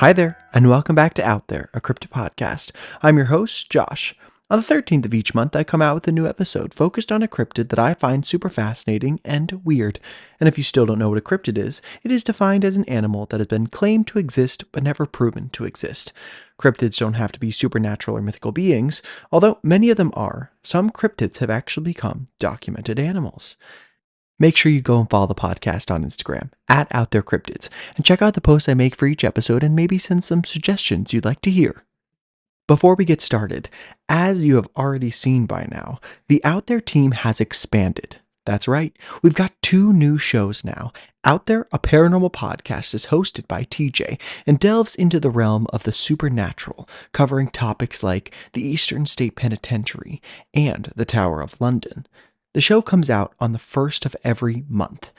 Hi there, and welcome back to Out There, a Cryptid podcast. I'm your host, Josh. On the 13th of each month, I come out with a new episode focused on a cryptid that I find super fascinating and weird. And if you still don't know what a cryptid is, it is defined as an animal that has been claimed to exist but never proven to exist. Cryptids don't have to be supernatural or mythical beings, although many of them are. Some cryptids have actually become documented animals. Make sure you go and follow the podcast on Instagram at Out There Cryptids and check out the posts I make for each episode and maybe send some suggestions you'd like to hear. Before we get started, as you have already seen by now, the Out There team has expanded. That's right, we've got 2 new shows now. Out There, a paranormal podcast, is hosted by TJ and delves into the realm of the supernatural, covering topics like the Eastern State Penitentiary and the Tower of London. The show comes out on the 1st of every month.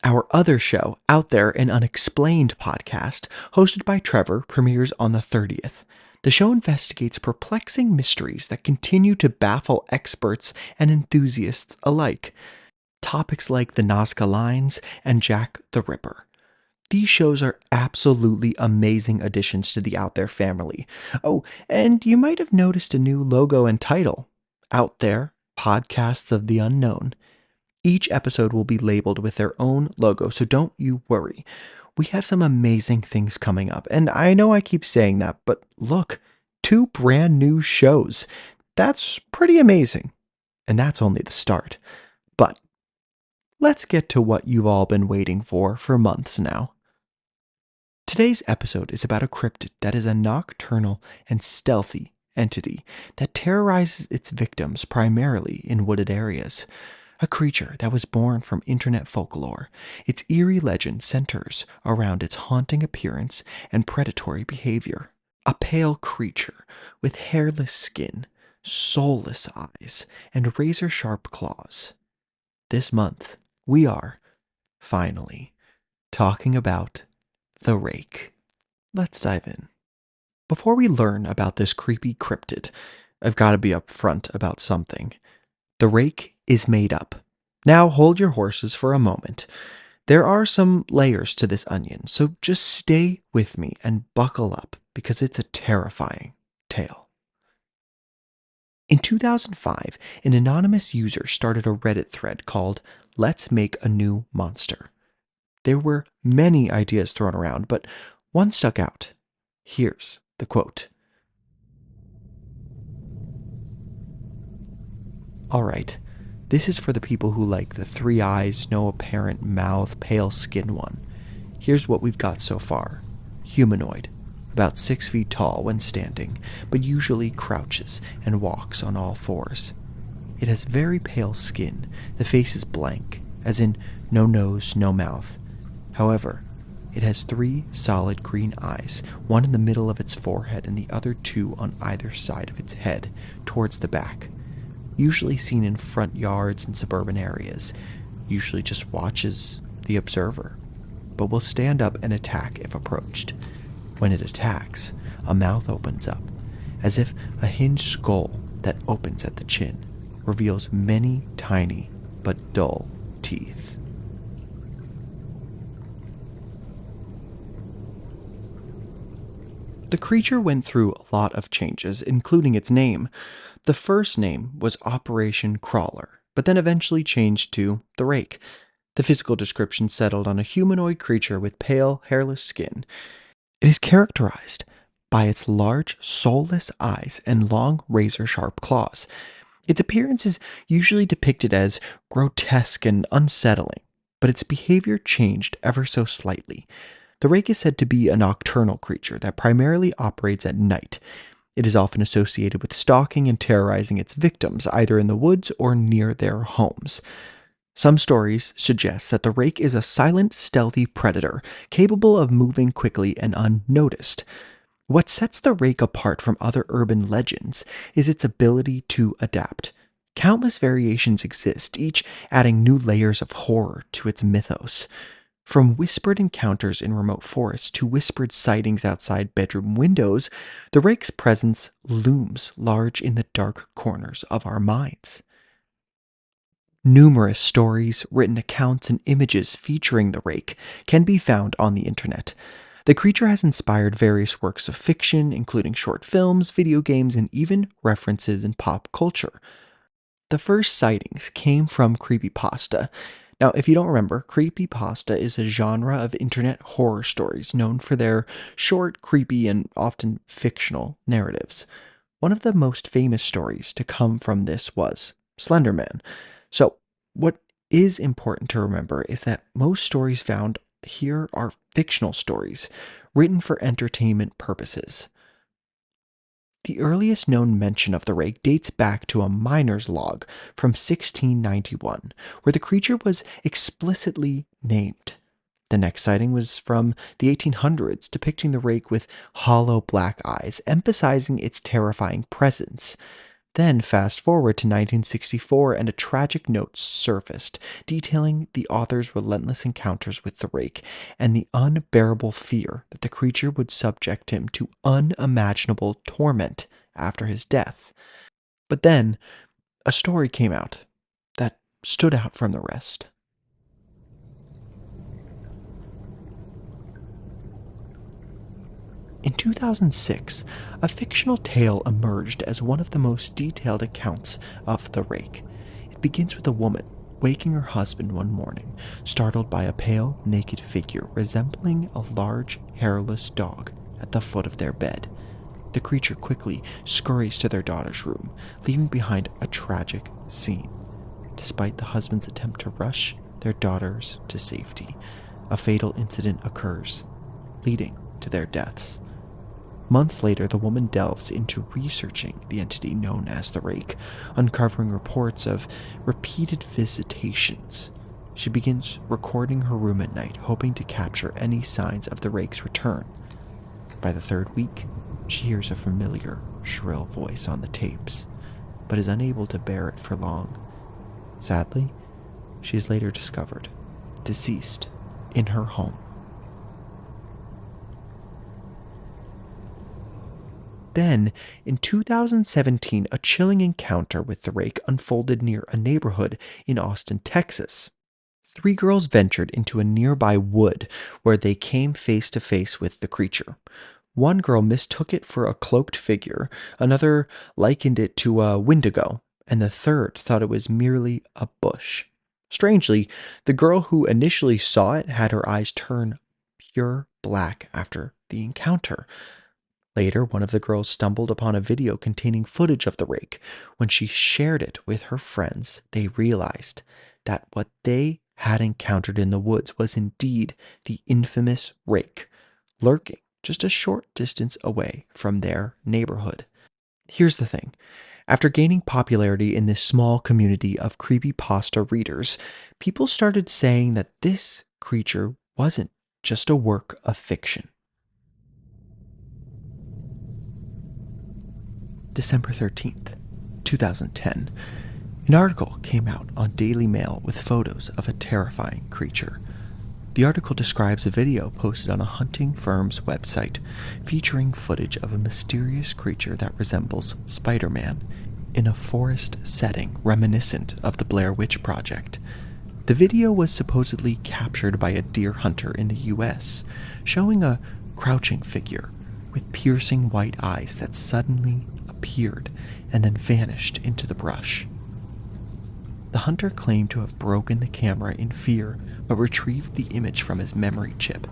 Our other show, Out There, an Unexplained podcast, hosted by Trevor, premieres on the 30th. The show investigates perplexing mysteries that continue to baffle experts and enthusiasts alike. Topics like the Nazca Lines and Jack the Ripper. These shows are absolutely amazing additions to the Out There family. Oh, and you might have noticed a new logo and title. Out There, Podcasts of the Unknown. Each episode will be labeled with their own logo, so don't you worry. We have some amazing things coming up, and I know I keep saying that, but look, 2 brand new shows. That's pretty amazing. And that's only the start. But let's get to what you've all been waiting for months now. Today's episode is about a cryptid that is a nocturnal and stealthy entity that terrorizes its victims primarily in wooded areas. A creature that was born from internet folklore. Its eerie legend centers around its haunting appearance and predatory behavior. A pale creature with hairless skin, soulless eyes, and razor-sharp claws. This month, we are, finally, talking about the Rake. Let's dive in. Before we learn about this creepy cryptid, I've got to be upfront about something. The Rake is made up. Now hold your horses for a moment. There are some layers to this onion, so just stay with me and buckle up because it's a terrifying tale. In 2005, an anonymous user started a Reddit thread called Let's Make a New Monster. There were many ideas thrown around, but one stuck out. Here's the quote. Alright, this is for the people who like the 3 eyes, no apparent mouth, pale skin one. Here's what we've got so far. Humanoid, about 6 feet tall when standing, but usually crouches and walks on all 4s. It has very pale skin, the face is blank, as in no nose, no mouth. However, it has 3 solid green eyes, one in the middle of its forehead and the other 2 on either side of its head, towards the back. Usually seen in front yards and suburban areas, usually just watches the observer, but will stand up and attack if approached. When it attacks, a mouth opens up, as if a hinged skull that opens at the chin, reveals many tiny but dull teeth. The creature went through a lot of changes, including its name. The first name was Operation Crawler, but then eventually changed to the Rake. The physical description settled on a humanoid creature with pale, hairless skin. It is characterized by its large, soulless eyes and long, razor-sharp claws. Its appearance is usually depicted as grotesque and unsettling, but its behavior changed ever so slightly. The Rake is said to be a nocturnal creature that primarily operates at night. It is often associated with stalking and terrorizing its victims, either in the woods or near their homes. Some stories suggest that the Rake is a silent, stealthy predator, capable of moving quickly and unnoticed. What sets the Rake apart from other urban legends is its ability to adapt. Countless variations exist, each adding new layers of horror to its mythos. From whispered encounters in remote forests to whispered sightings outside bedroom windows, the Rake's presence looms large in the dark corners of our minds. Numerous stories, written accounts, and images featuring the Rake can be found on the internet. The creature has inspired various works of fiction, including short films, video games, and even references in pop culture. The first sightings came from creepypasta. Now, if you don't remember, creepypasta is a genre of internet horror stories known for their short, creepy, and often fictional narratives. One of the most famous stories to come from this was Slender Man. So, what is important to remember is that most stories found here are fictional stories written for entertainment purposes. The earliest known mention of the rake dates back to a miner's log from 1691, where the creature was explicitly named. The next sighting was from the 1800s, depicting the rake with hollow black eyes, emphasizing its terrifying presence. Then, fast forward to 1964, and a tragic note surfaced, detailing the author's relentless encounters with the rake and the unbearable fear that the creature would subject him to unimaginable torment after his death. But then, a story came out that stood out from the rest. In 2006, a fictional tale emerged as one of the most detailed accounts of the rake. It begins with a woman waking her husband one morning, startled by a pale, naked figure resembling a large, hairless dog at the foot of their bed. The creature quickly scurries to their daughter's room, leaving behind a tragic scene. Despite the husband's attempt to rush their daughters to safety, a fatal incident occurs, leading to their deaths. Months later, the woman delves into researching the entity known as the Rake, uncovering reports of repeated visitations. She begins recording her room at night, hoping to capture any signs of the Rake's return. By the third week, she hears a familiar, shrill voice on the tapes, but is unable to bear it for long. Sadly, she is later discovered, deceased, in her home. Then, in 2017, a chilling encounter with the rake unfolded near a neighborhood in Austin, Texas. Three girls ventured into a nearby wood where they came face to face with the creature. One girl mistook it for a cloaked figure, another likened it to a wendigo, and the third thought it was merely a bush. Strangely, the girl who initially saw it had her eyes turn pure black after the encounter. Later, one of the girls stumbled upon a video containing footage of the rake. When she shared it with her friends, they realized that what they had encountered in the woods was indeed the infamous rake, lurking just a short distance away from their neighborhood. Here's the thing. After gaining popularity in this small community of creepypasta readers, people started saying that this creature wasn't just a work of fiction. December 13th, 2010. An article came out on Daily Mail with photos of a terrifying creature. The article describes a video posted on a hunting firm's website featuring footage of a mysterious creature that resembles Spider-Man in a forest setting reminiscent of the Blair Witch Project. The video was supposedly captured by a deer hunter in the US, showing a crouching figure with piercing white eyes that suddenly appeared and then vanished into the brush. The hunter claimed to have broken the camera in fear but retrieved the image from his memory chip.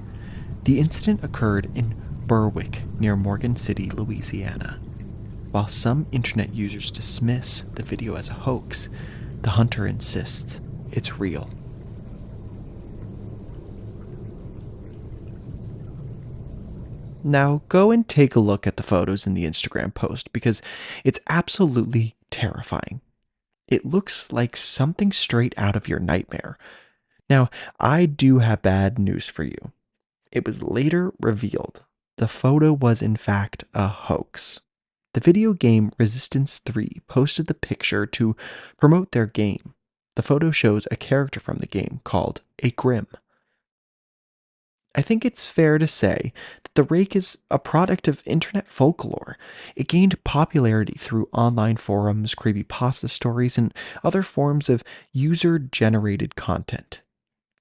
The incident occurred in Berwick, near Morgan City, Louisiana. While some internet users dismiss the video as a hoax, the hunter insists it's real. Now, go and take a look at the photos in the Instagram post because it's absolutely terrifying. It looks like something straight out of your nightmare. Now, I do have bad news for you. It was later revealed the photo was in fact a hoax. The video game Resistance 3 posted the picture to promote their game. The photo shows a character from the game called a Grim. I think it's fair to say that the rake is a product of internet folklore. It gained popularity through online forums, creepypasta stories, and other forms of user generated content.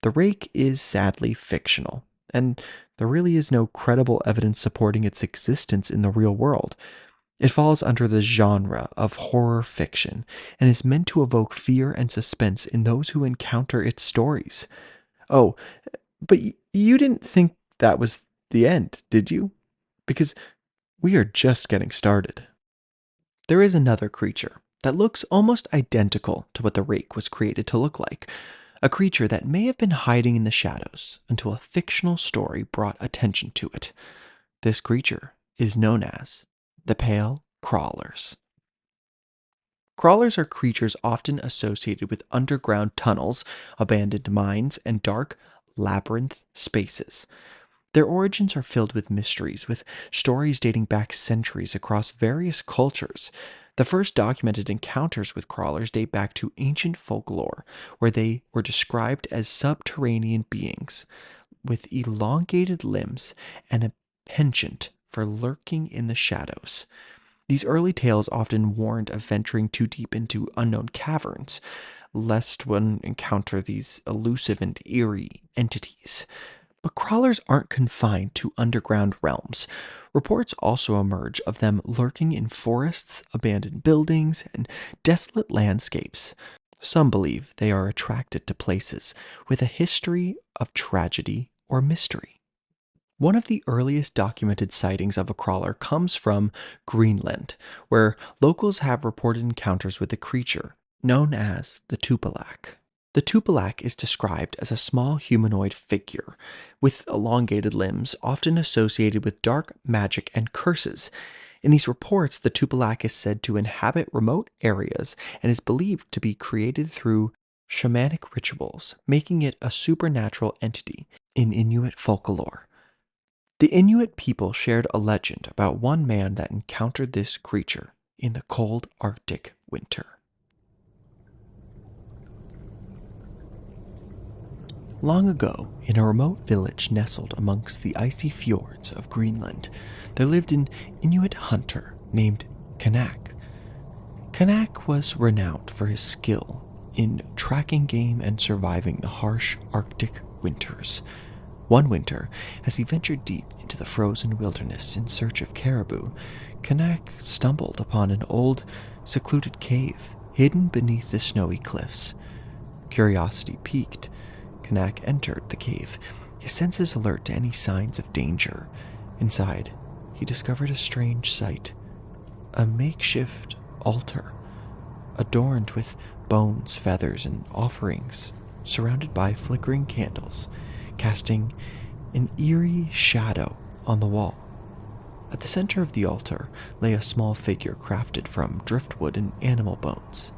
The rake is sadly fictional, and There really is no credible evidence supporting its existence in the real world. It falls under the genre of horror fiction and is meant to evoke fear and suspense in those who encounter its stories. Oh, but you didn't think that was the end, did you? Because we are just getting started. There is another creature that looks almost identical to what the Rake was created to look like. A creature that may have been hiding in the shadows until a fictional story brought attention to it. This creature is known as the Pale Crawlers. Crawlers are creatures often associated with underground tunnels, abandoned mines, and dark, labyrinth spaces. Their origins are filled with mysteries, with stories dating back centuries across various cultures. The first documented encounters with crawlers date back to ancient folklore, where they were described as subterranean beings with elongated limbs and a penchant for lurking in the shadows. These early tales often warned of venturing too deep into unknown caverns, lest one encounter these elusive and eerie entities. But crawlers aren't confined to underground realms. Reports also emerge of them lurking in forests, abandoned buildings, and desolate landscapes. Some believe they are attracted to places with a history of tragedy or mystery. One of the earliest documented sightings of a crawler comes from Greenland, where locals have reported encounters with a creature known as the Tupilak. The Tupilak is described as a small humanoid figure with elongated limbs, often associated with dark magic and curses. In these reports, the Tupilak is said to inhabit remote areas and is believed to be created through shamanic rituals, making it a supernatural entity in Inuit folklore. The Inuit people shared a legend about one man that encountered this creature in the cold Arctic winter. Long ago, in a remote village nestled amongst the icy fjords of Greenland, there lived an Inuit hunter named Kanak. Kanak was renowned for his skill in tracking game and surviving the harsh Arctic winters. One winter, as he ventured deep into the frozen wilderness in search of caribou, Kanak stumbled upon an old, secluded cave hidden beneath the snowy cliffs. Curiosity piqued, Kanak entered the cave, his senses alert to any signs of danger. Inside, he discovered a strange sight: a makeshift altar, adorned with bones, feathers, and offerings, surrounded by flickering candles, casting an eerie shadow on the wall. At the center of the altar lay a small figure crafted from driftwood and animal bones,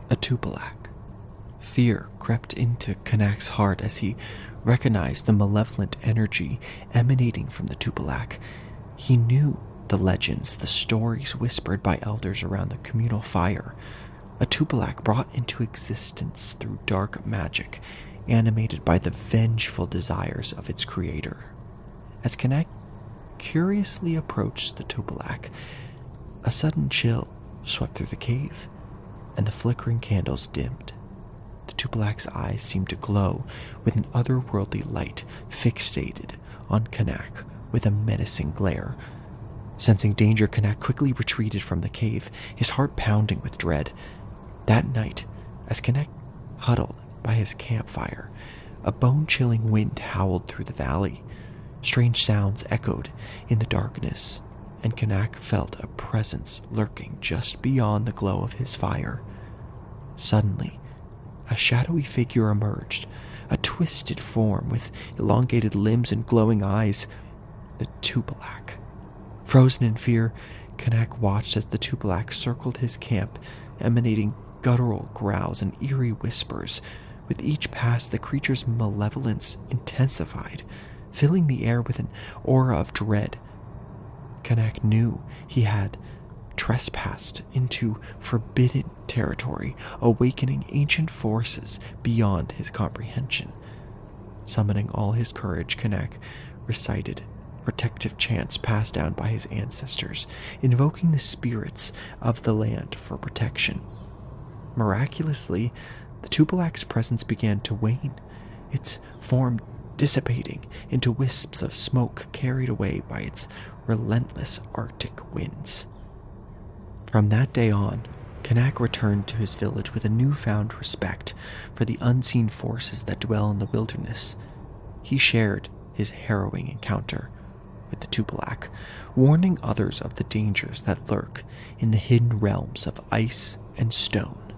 a Tupilak. Fear crept into Kanak's heart as he recognized the malevolent energy emanating from the Tupilak. He knew the legends, the stories whispered by elders around the communal fire. A Tupilak brought into existence through dark magic, animated by the vengeful desires of its creator. As Kanak curiously approached the Tupilak, a sudden chill swept through the cave, and the flickering candles dimmed. The Tupilak's eyes seemed to glow with an otherworldly light, fixated on Kanak with a menacing glare. Sensing danger, Kanak quickly retreated from the cave, his heart pounding with dread. That night, as Kanak huddled by his campfire, a bone-chilling wind howled through the valley. Strange sounds echoed in the darkness, and Kanak felt a presence lurking just beyond the glow of his fire. Suddenly, a shadowy figure emerged, a twisted form with elongated limbs and glowing eyes. The Tupilak. Frozen in fear, Kanak watched as the Tupilak circled his camp, emanating guttural growls and eerie whispers. With each pass, the creature's malevolence intensified, filling the air with an aura of dread. Kanak knew he had trespassed into forbidden territory, awakening ancient forces beyond his comprehension. Summoning all his courage, Kanak recited protective chants passed down by his ancestors, invoking the spirits of the land for protection. Miraculously, the Tupilak's presence began to wane, its form dissipating into wisps of smoke carried away by its relentless Arctic winds. From that day on, Kanak returned to his village with a newfound respect for the unseen forces that dwell in the wilderness. He shared his harrowing encounter with the Tupilak, warning others of the dangers that lurk in the hidden realms of ice and stone.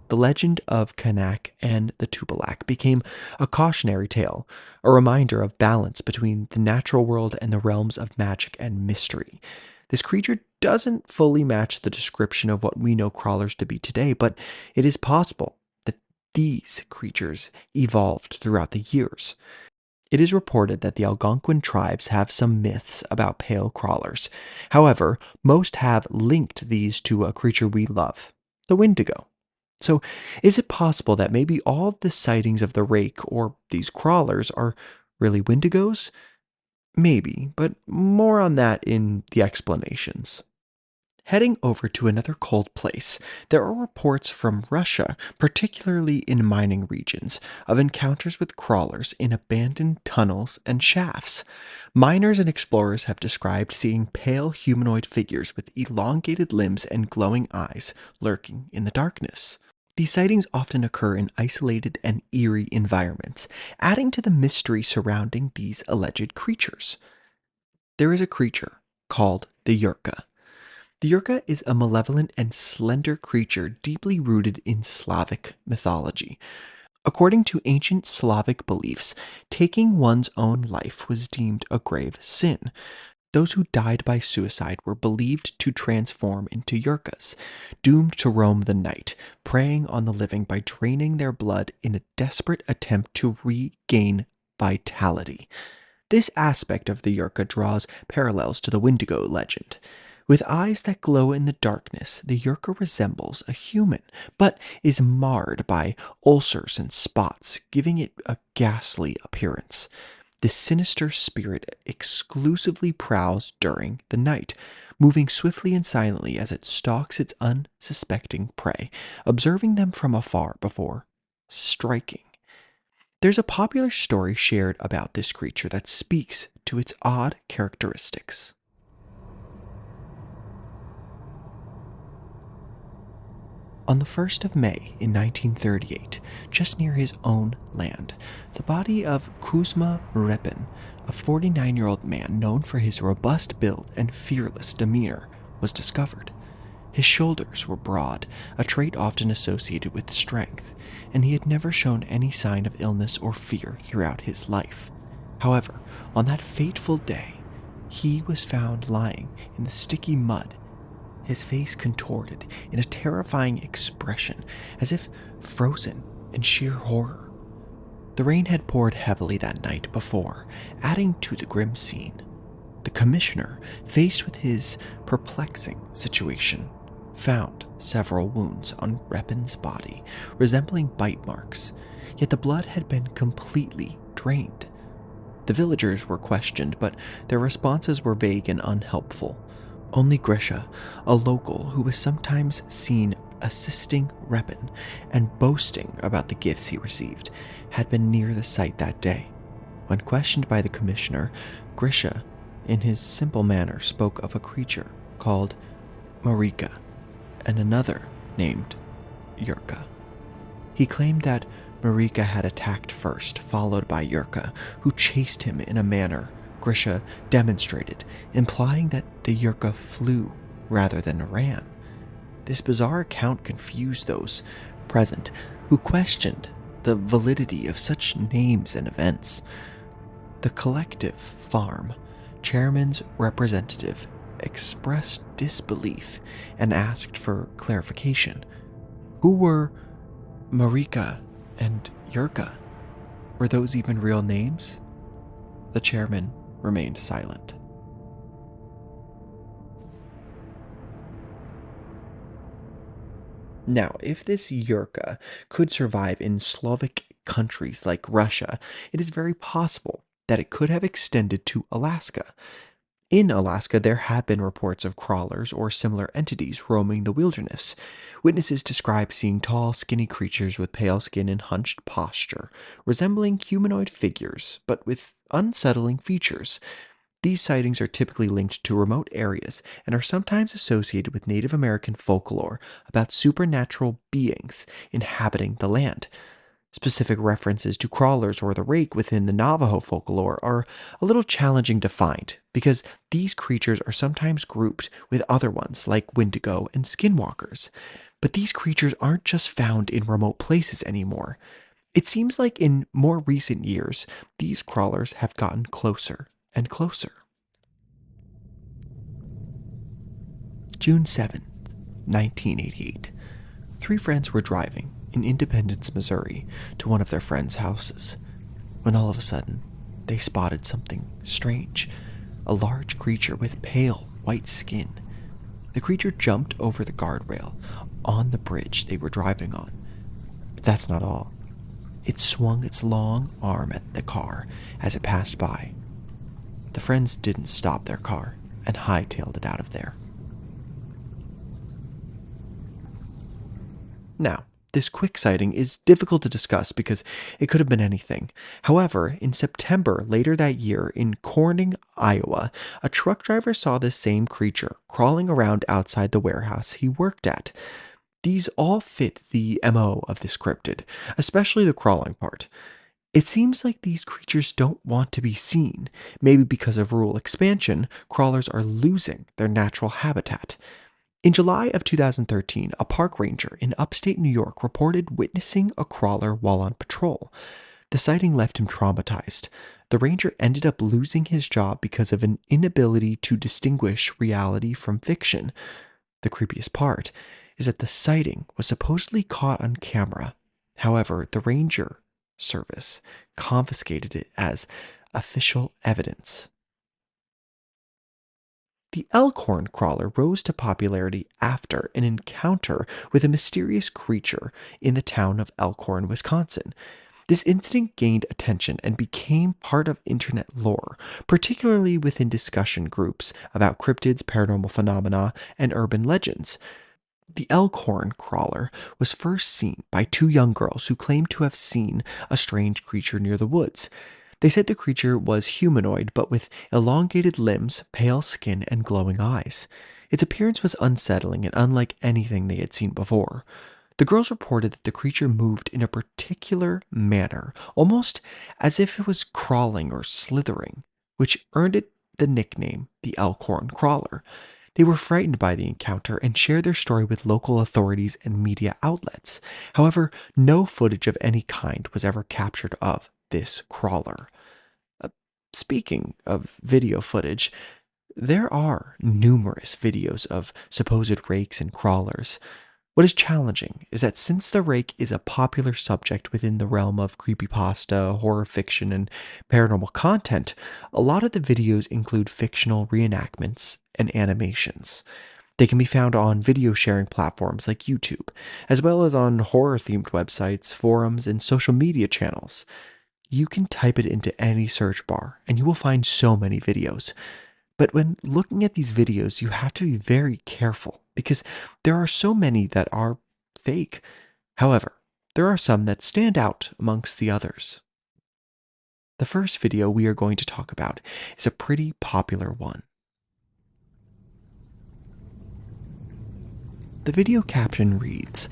The legend of Kanak and the Tupilak became a cautionary tale, a reminder of balance between the natural world and the realms of magic and mystery. This creature doesn't fully match the description of what we know crawlers to be today, but it is possible that these creatures evolved throughout the years. It is reported that the Algonquin tribes have some myths about pale crawlers. However, most have linked these to a creature we love, the Wendigo. So, is it possible that maybe all of the sightings of the Rake or these crawlers are really Wendigos? Maybe, but more on that in the explanations. Heading over to another cold place, there are reports from Russia, particularly in mining regions, of encounters with crawlers in abandoned tunnels and shafts. Miners and explorers have described seeing pale humanoid figures with elongated limbs and glowing eyes lurking in the darkness. These sightings often occur in isolated and eerie environments, adding to the mystery surrounding these alleged creatures. There is a creature called the Yurka. The Yurka is a malevolent and slender creature deeply rooted in Slavic mythology. According to ancient Slavic beliefs, taking one's own life was deemed a grave sin. Those who died by suicide were believed to transform into Yurkas, doomed to roam the night, preying on the living by draining their blood in a desperate attempt to regain vitality. This aspect of the Yurka draws parallels to the Wendigo legend. With eyes that glow in the darkness, the Yurka resembles a human, but is marred by ulcers and spots, giving it a ghastly appearance. This sinister spirit exclusively prowls during the night, moving swiftly and silently as it stalks its unsuspecting prey, observing them from afar before striking. There's a popular story shared about this creature that speaks to its odd characteristics. On the 1st of May in 1938, just near his own land, the body of Kuzma Repin, a 49-year-old man known for his robust build and fearless demeanor, was discovered. His shoulders were broad, a trait often associated with strength, and he had never shown any sign of illness or fear throughout his life. However, on that fateful day, he was found lying in the sticky mud, his face contorted in a terrifying expression, as if frozen in sheer horror. The rain had poured heavily that night before, adding to the grim scene. The commissioner, faced with his perplexing situation, found several wounds on Repin's body, resembling bite marks, yet the blood had been completely drained. The villagers were questioned, but their responses were vague and unhelpful. Only Grisha, a local who was sometimes seen assisting Repin and boasting about the gifts he received, had been near the site that day. When questioned by the commissioner, Grisha, in his simple manner, spoke of a creature called Marika and another named Yurka. He claimed that Marika had attacked first, followed by Yurka, who chased him in a manner Grisha demonstrated, implying that the Yurka flew rather than ran. This bizarre account confused those present, who questioned the validity of such names and events. The collective farm chairman's representative expressed disbelief and asked for clarification. Who were Marika and Yurka? Were those even real names? The chairman remained silent. Now, if this Yurka could survive in Slavic countries like Russia, it is very possible that it could have extended to Alaska. In Alaska, there have been reports of crawlers or similar entities roaming the wilderness. Witnesses describe seeing tall, skinny creatures with pale skin and hunched posture, resembling humanoid figures, but with unsettling features. These sightings are typically linked to remote areas and are sometimes associated with Native American folklore about supernatural beings inhabiting the land. Specific references to crawlers or the rake within the Navajo folklore are a little challenging to find because these creatures are sometimes grouped with other ones like Wendigo and skinwalkers. But these creatures aren't just found in remote places anymore. It seems like in more recent years, these crawlers have gotten closer and closer. June 7th, 1988. Three friends were driving in Independence, Missouri, to one of their friends' houses, when all of a sudden, they spotted something strange. A large creature with pale, white skin. The creature jumped over the guardrail on the bridge they were driving on. But that's not all. It swung its long arm at the car as it passed by. The friends didn't stop their car and hightailed it out of there. Now, this quick sighting is difficult to discuss because it could have been anything. However, in September later that year in Corning, Iowa, a truck driver saw this same creature crawling around outside the warehouse he worked at. These all fit the MO of this cryptid, especially the crawling part. It seems like these creatures don't want to be seen. Maybe because of rural expansion, crawlers are losing their natural habitat. In July of 2013, a park ranger in upstate New York reported witnessing a crawler while on patrol. The sighting left him traumatized. The ranger ended up losing his job because of an inability to distinguish reality from fiction. The creepiest part is that the sighting was supposedly caught on camera. However, the ranger service confiscated it as official evidence. The Elkhorn crawler rose to popularity after an encounter with a mysterious creature in the town of Elkhorn, Wisconsin. This incident gained attention and became part of internet lore, particularly within discussion groups about cryptids, paranormal phenomena, and urban legends. The Elkhorn crawler was first seen by two young girls who claimed to have seen a strange creature near the woods. They said the creature was humanoid, but with elongated limbs, pale skin, and glowing eyes. Its appearance was unsettling and unlike anything they had seen before. The girls reported that the creature moved in a particular manner, almost as if it was crawling or slithering, which earned it the nickname the Elkhorn Crawler. They were frightened by the encounter and shared their story with local authorities and media outlets. However, no footage of any kind was ever captured of this crawler. Speaking of video footage, there are numerous videos of supposed rakes and crawlers. What is challenging is that since the rake is a popular subject within the realm of creepypasta, horror fiction, and paranormal content, a lot of the videos include fictional reenactments and animations. They can be found on video sharing platforms like YouTube, as well as on horror-themed websites, forums, and social media channels. You can type it into any search bar, and you will find so many videos. But when looking at these videos, you have to be very careful because there are so many that are fake. However, there are some that stand out amongst the others. The first video we are going to talk about is a pretty popular one. The video caption reads,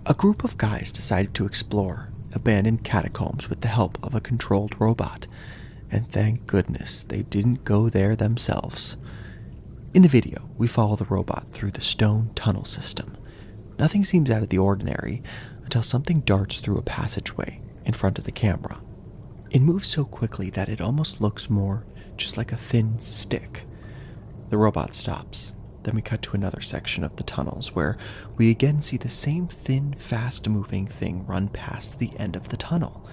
"A group of guys decided to explore abandoned catacombs with the help of a controlled robot. And thank goodness they didn't go there themselves." In the video, we follow the robot through the stone tunnel system. Nothing seems out of the ordinary until something darts through a passageway in front of the camera. It moves so quickly that it almost looks more just like a thin stick. The robot stops. Then we cut to another section of the tunnels where we again see the same thin, fast-moving thing run past the end of the tunnel.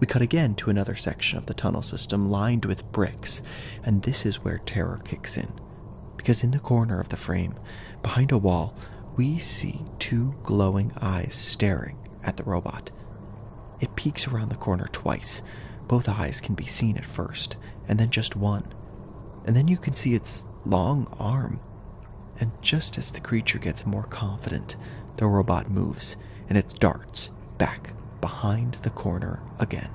We cut again to another section of the tunnel system lined with bricks, and this is where terror kicks in. Because in the corner of the frame, behind a wall, we see two glowing eyes staring at the robot. It peeks around the corner twice. Both eyes can be seen at first, and then just one. And then you can see its long arm. And just as the creature gets more confident, the robot moves and it darts back behind the corner again.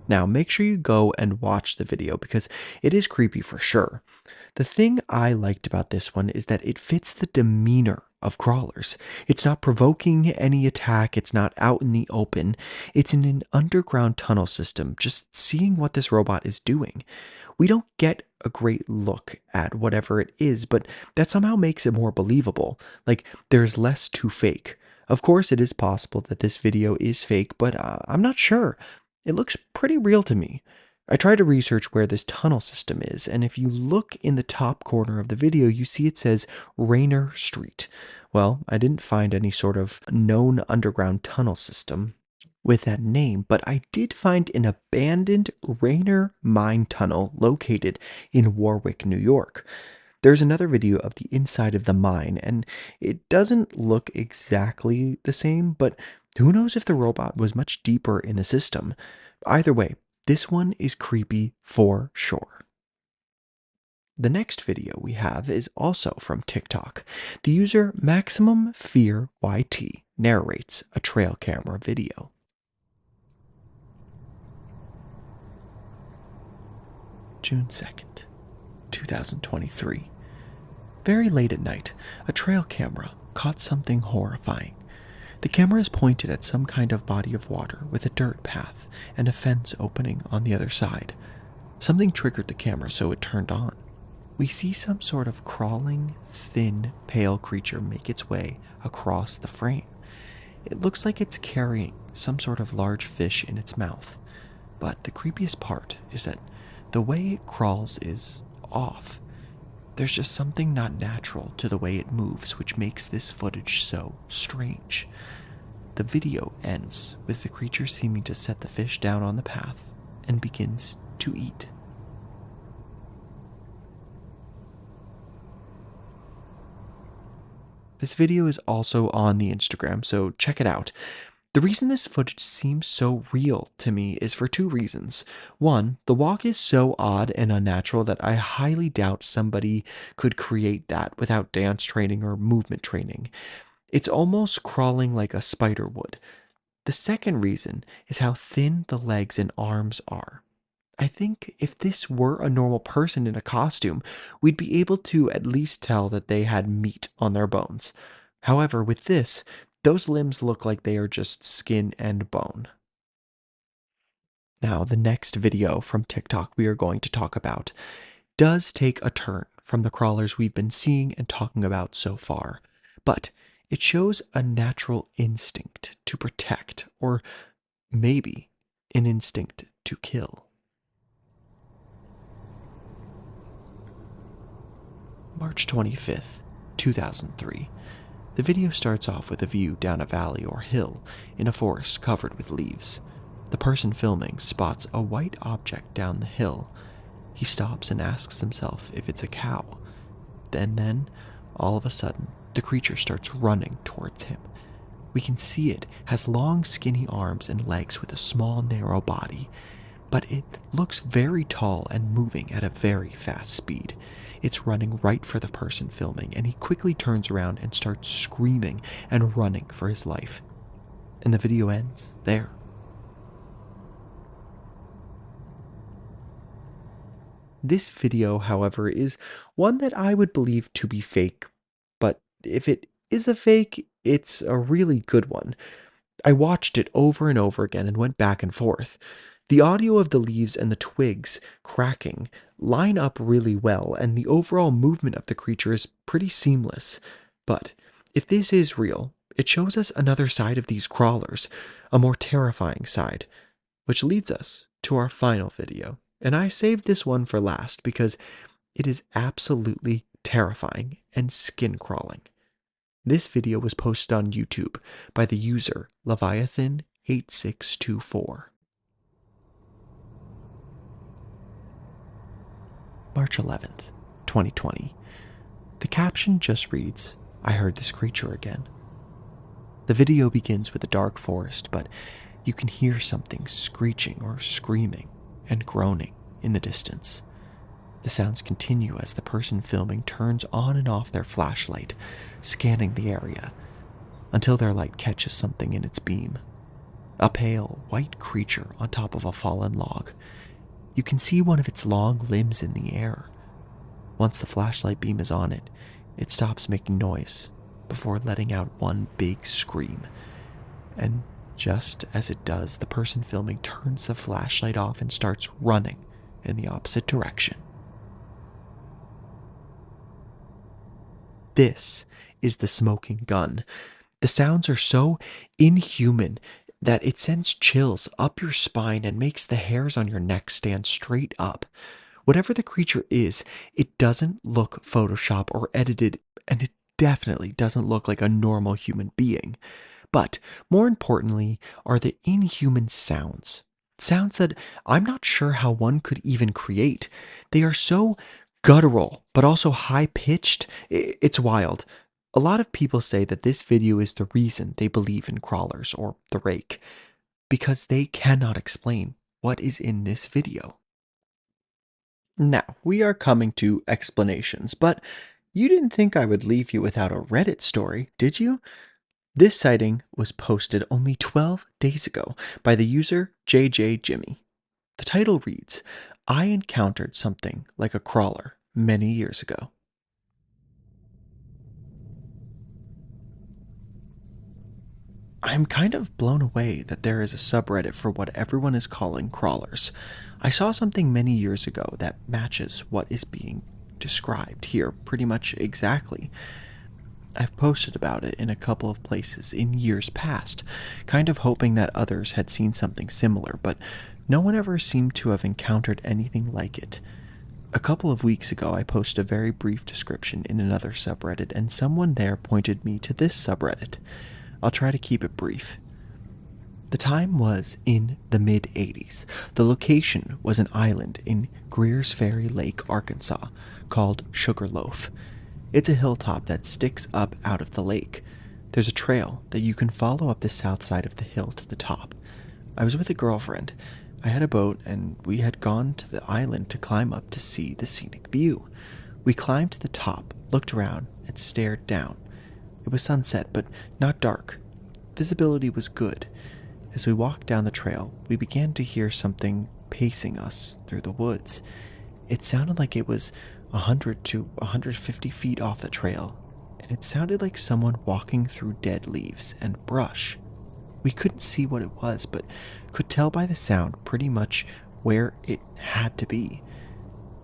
Now, make sure you go and watch the video because it is creepy for sure. The thing I liked about this one is that it fits the demeanor of crawlers. It's not provoking any attack, it's not out in the open. It's in an underground tunnel system, just seeing what this robot is doing. We don't get a great look at whatever it is, but that somehow makes it more believable. Like, there's less to fake. Of course, it is possible that this video is fake, but I'm not sure. It looks pretty real to me. I tried to research where this tunnel system is, and if you look in the top corner of the video, you see it says Rainer Street. Well, I didn't find any sort of known underground tunnel system with that name, but I did find an abandoned Rainer mine tunnel located in Warwick, New York. There's another video of the inside of the mine, and it doesn't look exactly the same, but who knows if the robot was much deeper in the system. Either way, this one is creepy for sure. The next video we have is also from TikTok. The user Maximum Fear YT narrates a trail camera video. June 2nd, 2023. Very late at night, a trail camera caught something horrifying. The camera is pointed at some kind of body of water with a dirt path and a fence opening on the other side. Something triggered the camera, so it turned on. We see some sort of crawling, thin, pale creature make its way across the frame. It looks like it's carrying some sort of large fish in its mouth. But the creepiest part is that the way it crawls is off. There's just something not natural to the way it moves, which makes this footage so strange. The video ends with the creature seeming to set the fish down on the path and begins to eat. This video is also on the Instagram, so check it out. The reason this footage seems so real to me is for two reasons. One, the walk is so odd and unnatural that I highly doubt somebody could create that without dance training or movement training. It's almost crawling like a spider would. The second reason is how thin the legs and arms are. I think if this were a normal person in a costume, we'd be able to at least tell that they had meat on their bones. However, with this, those limbs look like they are just skin and bone. Now, the next video from TikTok we are going to talk about does take a turn from the crawlers we've been seeing and talking about so far, but it shows a natural instinct to protect, or maybe an instinct to kill. March 25th, 2003. The video starts off with a view down a valley or hill in a forest covered with leaves. The person filming spots a white object down the hill. He stops and asks himself if it's a cow. Then, all of a sudden, the creature starts running towards him. We can see it has long, skinny arms and legs with a small, narrow body, but it looks very tall and moving at a very fast speed. It's running right for the person filming, and he quickly turns around and starts screaming and running for his life. And the video ends there. This video, however, is one that I would believe to be fake, but if it is a fake, it's a really good one. I watched it over and over again and went back and forth. The audio of the leaves and the twigs cracking line up really well, and the overall movement of the creature is pretty seamless. But if this is real, it shows us another side of these crawlers, a more terrifying side, which leads us to our final video. And I saved this one for last because it is absolutely terrifying and skin-crawling. This video was posted on YouTube by the user Leviathan8624. March 11th, 2020. The caption just reads, "I heard this creature again." The video begins with a dark forest, but You can hear something screeching or screaming and groaning in the distance. The sounds continue as the person filming turns on and off their flashlight, scanning the area, until their light catches something in its beam. A pale, white creature on top of a fallen log. You can see one of its long limbs in the air. Once the flashlight beam is on it, it stops making noise before letting out one big scream. And just as it does, the person filming turns the flashlight off and starts running in the opposite direction. This is the smoking gun. The sounds are so inhuman that it sends chills up your spine and makes the hairs on your neck stand straight up. Whatever the creature is, it doesn't look Photoshop or edited, and it definitely doesn't look like a normal human being. But more importantly are the inhuman sounds. Sounds that I'm not sure how one could even create. They are so guttural, but also high pitched. It's wild. A lot of people say that this video is the reason they believe in crawlers or the Rake, because they cannot explain what is in this video. Now, we are coming to explanations, but you didn't think I would leave you without a Reddit story, did you? This sighting was posted only 12 days ago by the user JJ The title reads, "I encountered something like a crawler many years ago." I'm kind of blown away that there is a subreddit for what everyone is calling crawlers. I saw something many years ago that matches what is being described here pretty much exactly. I've posted about it in a couple of places in years past, kind of hoping that others had seen something similar, but no one ever seemed to have encountered anything like it. A couple of weeks ago, I posted a very brief description in another subreddit, and someone there pointed me to this subreddit. I'll try to keep it brief. The time was in the mid-80s. The location was an island in Greer's Ferry Lake, Arkansas, called Sugarloaf. It's a hilltop that sticks up out of the lake. There's a trail that you can follow up the south side of the hill to the top. I was with a girlfriend. I had a boat, and we had gone to the island to climb up to see the scenic view. We climbed to the top, looked around, and stared down. It was sunset, but not dark. Visibility was good. As we walked down the trail, we began to hear something pacing us through the woods. It sounded like it was 100 to 150 feet off the trail, and it sounded like someone walking through dead leaves and brush. We couldn't see what it was, but could tell by the sound pretty much where it had to be.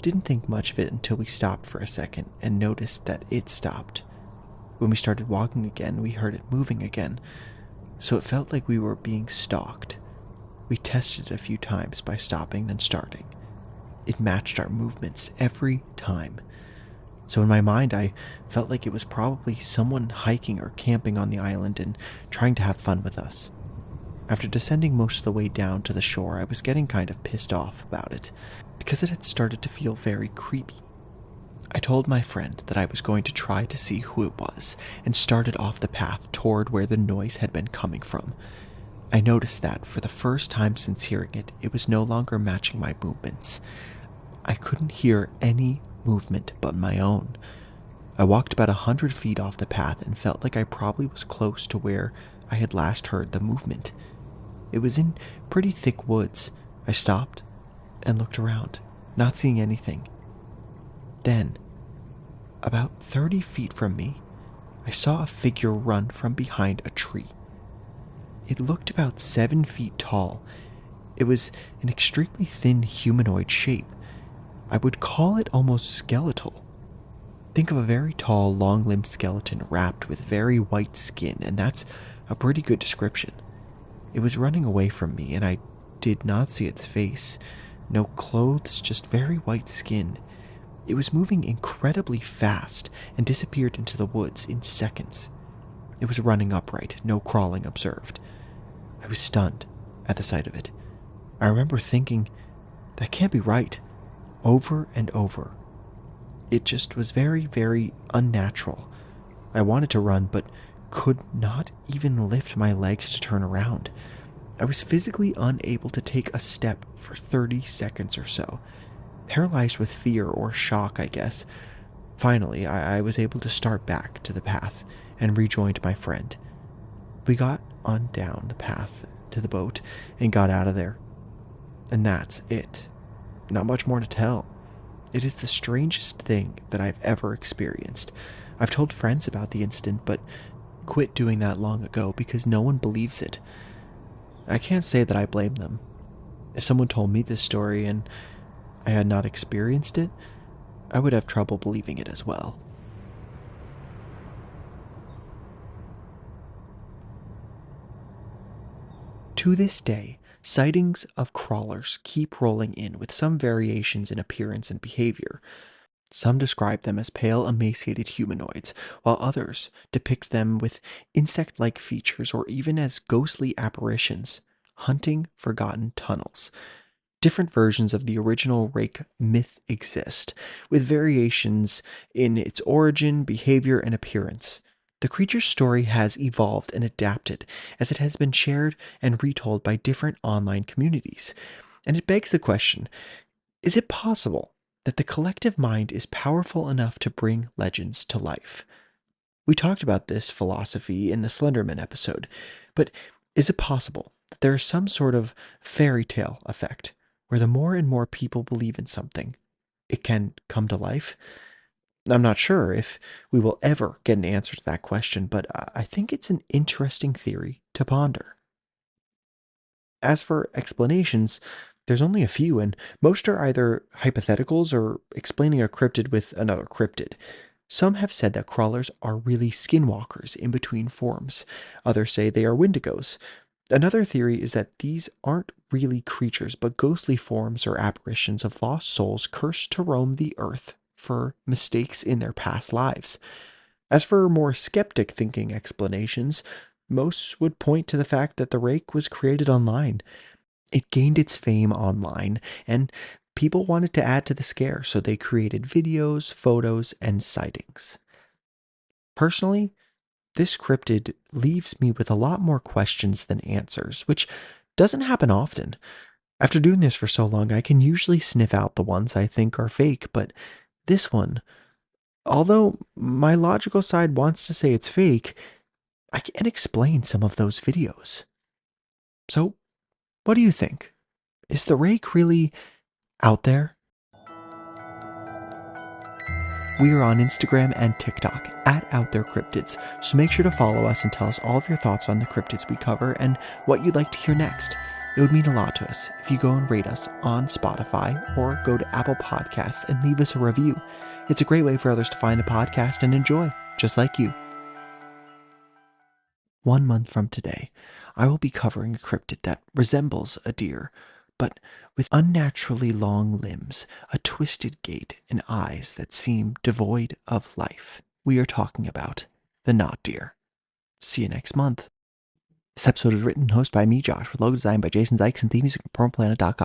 Didn't think much of it until we stopped for a second and noticed that it stopped. When we started walking again, we heard it moving again, so it felt like we were being stalked. We tested it a few times by stopping then starting. It matched our movements every time. So in my mind, I felt like it was probably someone hiking or camping on the island and trying to have fun with us. After descending most of the way down to the shore, I was getting kind of pissed off about it, because it had started to feel very creepy. I told my friend that I was going to try to see who it was, and started off the path toward where the noise had been coming from. I noticed that, for the first time since hearing it, it was no longer matching my movements. I couldn't hear any movement but my own. I walked about 100 feet off the path and felt like I probably was close to where I had last heard the movement. It was in pretty thick woods. I stopped and looked around, not seeing anything. Then, about 30 feet from me, I saw a figure run from behind a tree. It looked about 7 feet tall. It was an extremely thin humanoid shape. I would call it almost skeletal. Think of a very tall, long-limbed skeleton wrapped with very white skin, and that's a pretty good description. It was running away from me, and I did not see its face. No clothes, just very white skin. It was moving incredibly fast and disappeared into the woods in seconds. It was running upright, no crawling observed. I was stunned at the sight of it. I remember thinking, that can't be right, over and over. It just was very, very unnatural. I wanted to run, but could not even lift my legs to turn around. I was physically unable to take a step for 30 seconds or so, paralyzed with fear or shock, I guess. Finally, I was able to start back to the path and rejoined my friend. We got on down the path to the boat and got out of there. And that's it. Not much more to tell. It is the strangest thing that I've ever experienced. I've told friends about the incident, but quit doing that long ago because no one believes it. I can't say that I blame them. If someone told me this story and I had not experienced it, I would have trouble believing it as well. To this day, sightings of crawlers keep rolling in with some variations in appearance and behavior. Some describe them as pale, emaciated humanoids, while others depict them with insect like features or even as ghostly apparitions, hunting forgotten tunnels. Different versions of the original Rake myth exist, with variations in its origin, behavior, and appearance. The creature's story has evolved and adapted as it has been shared and retold by different online communities. And it begs the question, is it possible that the collective mind is powerful enough to bring legends to life? We talked about this philosophy in the Slenderman episode, but is it possible that there is some sort of fairy tale effect where the more and more people believe in something, it can come to life? I'm not sure if we will ever get an answer to that question, but I think it's an interesting theory to ponder. As for explanations, there's only a few, and most are either hypotheticals or explaining a cryptid with another cryptid. Some have said that crawlers are really skinwalkers in between forms. Others say they are wendigos. Another theory is that these aren't really creatures, but ghostly forms or apparitions of lost souls cursed to roam the earth for mistakes in their past lives. As for more skeptic thinking explanations, most would point to the fact that the rake was created online. It gained its fame online, and people wanted to add to the scare, so they created videos, photos, and sightings. Personally, this cryptid leaves me with a lot more questions than answers, which doesn't happen often. After doing this for so long, I can usually sniff out the ones I think are fake, but this one, although my logical side wants to say it's fake, I can't explain some of those videos. So, what do you think? Is the rake really out there? We are on Instagram and TikTok at Out There Cryptids, so make sure to follow us and tell us all of your thoughts on the cryptids we cover and what you'd like to hear next. It would mean a lot to us if you go and rate us on Spotify or go to Apple Podcasts and leave us a review. It's a great way for others to find the podcast and enjoy, just like you. 1 month from today, I will be covering a cryptid that resembles a deer, but with unnaturally long limbs, a twisted gait, and eyes that seem devoid of life. We are talking about the not deer. See you next month. This episode is written and hosted by me, Josh, with logo design by Jason Zykes and theme music from PermaPlanet.com.